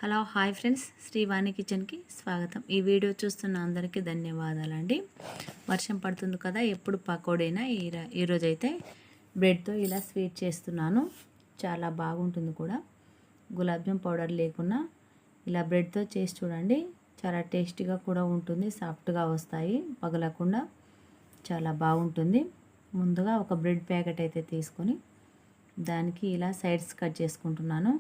Hello hi friends, Srivani కిచెన్కి స్వాగతం. ఈ వీడియో చూస్తున్న అందరికీ ధన్యవాదాలండి. వర్షం పడుతుంది కదా, ఎప్పుడు పకోడైనా ఈరోజు అయితే బ్రెడ్తో ఇలా స్వీట్ చేస్తున్నాను. చాలా బాగుంటుంది కూడా. గులాబ్ జామ్ పౌడర్ లేకున్నా ఇలా బ్రెడ్తో చేసి చూడండి. చాలా టేస్టీగా కూడా ఉంటుంది, సాఫ్ట్గా వస్తాయి, పగలకుండా చాలా బాగుంటుంది. ముందుగా ఒక బ్రెడ్ ప్యాకెట్ అయితే తీసుకొని దానికి ఇలా సైడ్స్ కట్ చేసుకుంటున్నాను.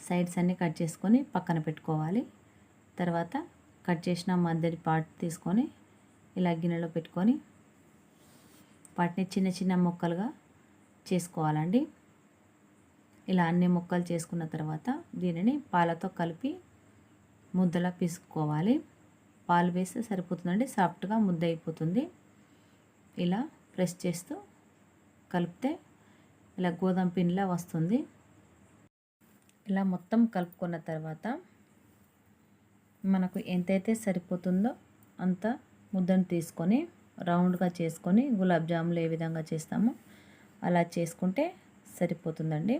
సైడ్స్ అన్నీ కట్ చేసుకొని పక్కన పెట్టుకోవాలి. తర్వాత కట్ చేసిన మధ్యది పార్ట్ తీసుకొని ఇలా గిన్నెలో పెట్టుకొని వాటిని చిన్న చిన్న ముక్కలుగా చేసుకోవాలండి. ఇలా అన్ని ముక్కలు చేసుకున్న తర్వాత దీనిని పాలతో కలిపి ముద్దలా పిసుకోవాలి. పాలు వేస్తే సరిపోతుందండి, సాఫ్ట్గా ముద్ద అయిపోతుంది. ఇలా ప్రెస్ చేస్తూ కలిపితే ఇలా గోధుమ పిండిలా వస్తుంది. ఇలా మొత్తం కలుపుకున్న తర్వాత మనకు ఎంతైతే సరిపోతుందో అంత ముద్దను తీసుకొని రౌండ్గా చేసుకొని గులాబ్ జాములు ఏ విధంగా చేస్తామో అలా చేసుకుంటే సరిపోతుందండి.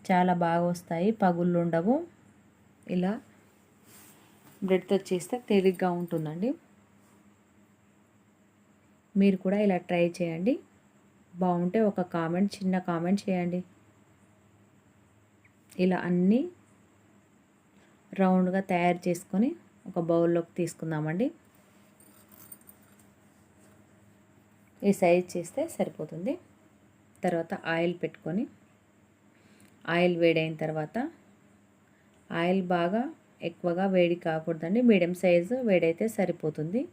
చాలా బాగా వస్తాయి, పగుళ్ళు ఉండవు. ఇలా బ్రెడ్తో చేస్తే తేలిగ్గా ఉంటుందండి. మీరు కూడా ఇలా ట్రై చేయండి. బాగుంటే ఒక చిన్న కామెంట్ చేయండి. ఇలా అన్నీ రౌండ్గా తయారు చేసుకొని ఒక బౌల్లోకి తీసుకుందామండి. ఈ సైజ్ చేస్తే సరిపోతుంది. తర్వాత ఆయిల్ పెట్టుకొని ఆయిల్ వేడైన తర్వాత ఆయిల్ బాగా ఎక్కువగా వేడి కాకూడదండి, మీడియం సైజు వేడైతే సరిపోతుంది.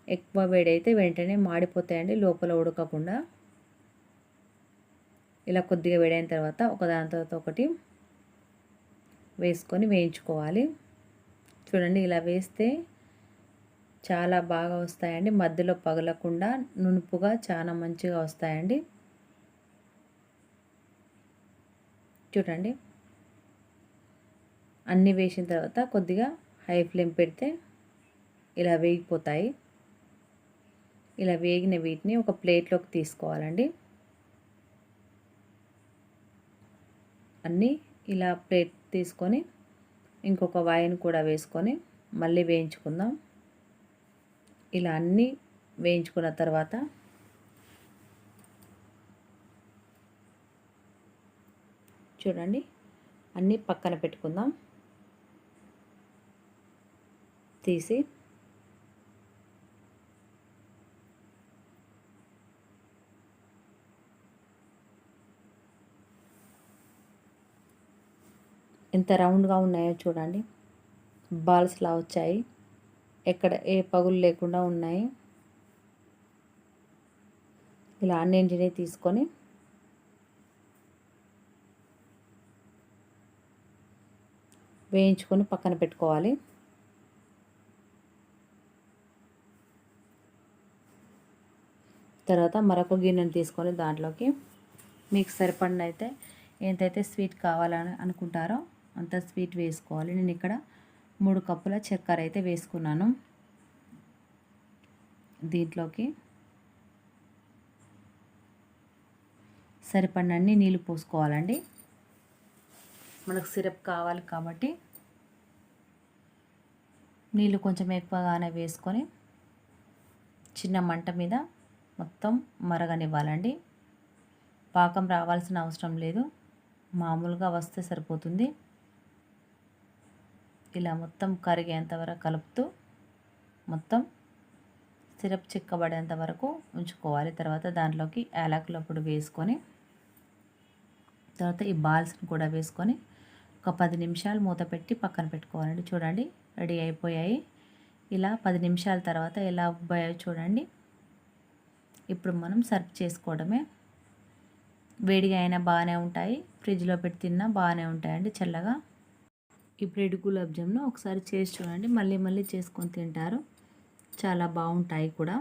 ఎక్కువ వేడైతే వెంటనే మాడిపోతాయండి లోపల ఉడకకుండా. ఇలా కొద్దిగా వేడైన తర్వాత ఒకదాని తర్వాత ఒకటి వేసుకొని వేయించుకోవాలి. చూడండి, ఇలా వేస్తే చాలా బాగా వస్తాయండి. మధ్యలో పగలకుండా నునుపుగా చాలా మంచిగా వస్తాయండి. చూడండి, అన్నీ వేసిన తర్వాత కొద్దిగా హై ఫ్లేమ్ పెడితే ఇలా వేగిపోతాయి. ఇలా వేగిన వీటిని ఒక ప్లేట్లోకి తీసుకోవాలండి. అన్నీ ఇలా ప్లేట్ తీసుకొని ఇంకొక వాయిని కూడా వేసుకొని మళ్ళీ వేయించుకుందాం. ఇలా అన్నీ వేయించుకున్న తర్వాత చూడండి, అన్నీ పక్కన పెట్టుకుందాం. తీసి ఎంత రౌండ్గా ఉన్నాయో చూడండి, బాల్స్లా వచ్చాయి. ఎక్కడ ఏ పగులు లేకుండా ఉన్నాయి. ఇలా అన్నింటినీ తీసుకొని వేయించుకొని పక్కన పెట్టుకోవాలి. తర్వాత మరొక గిన్నెను తీసుకొని దాంట్లోకి మీకు సరిపడినైతే ఎంతైతే స్వీట్ కావాలని అనుకుంటారో అంత స్వీట్ వేసుకోవాలి. నేను ఇక్కడ 3 కప్పుల చక్కెర అయితే వేసుకున్నాను. దీంట్లోకి సరిపడినన్ని నీళ్ళు పోసుకోవాలండి. మనకు సిరప్ కావాలి కాబట్టి నీళ్ళు కొంచెం ఎక్కువగానే వేసుకొని చిన్న మంట మీద మొత్తం మరగనివ్వాలండి. పాకం రావాల్సిన అవసరం లేదు, మామూలుగా వస్తే సరిపోతుంది. ఇలా మొత్తం కరిగేంత వరకు కలుపుతూ మొత్తం సిరప్ చిక్కబడేంత వరకు ఉంచుకోవాలి. తర్వాత దాంట్లోకి యాలకుల పొడి వేసుకొని తర్వాత ఈ బాల్స్ని కూడా వేసుకొని ఒక 10 నిమిషాలు మూత పెట్టి పక్కన పెట్టుకోవాలండి. చూడండి, రెడీ అయిపోయాయి. ఇలా 10 నిమిషాల తర్వాత ఎలా ఉబ్బాయో చూడండి. ఇప్పుడు మనం సర్వ్ చేసుకోవడమే. వేడిగా అయినా బాగానే ఉంటాయి, ఫ్రిడ్జ్లో పెట్టి తిన్నా బాగానే ఉంటాయండి చల్లగా. ఈ బ్రెడ్ గులాబ్ జామ్ను ఒకసారి చేసి చూడండి, మళ్ళీ మళ్ళీ చేసుకొని తింటారు. చాలా బాగుంటాయి కూడా.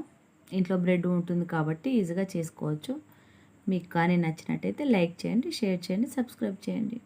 ఇంట్లో బ్రెడ్ ఉంటుంది కాబట్టి ఈజీగా చేసుకోవచ్చు. మీకు కానీ నచ్చినట్టయితే లైక్ చేయండి, షేర్ చేయండి, సబ్స్క్రైబ్ చేయండి.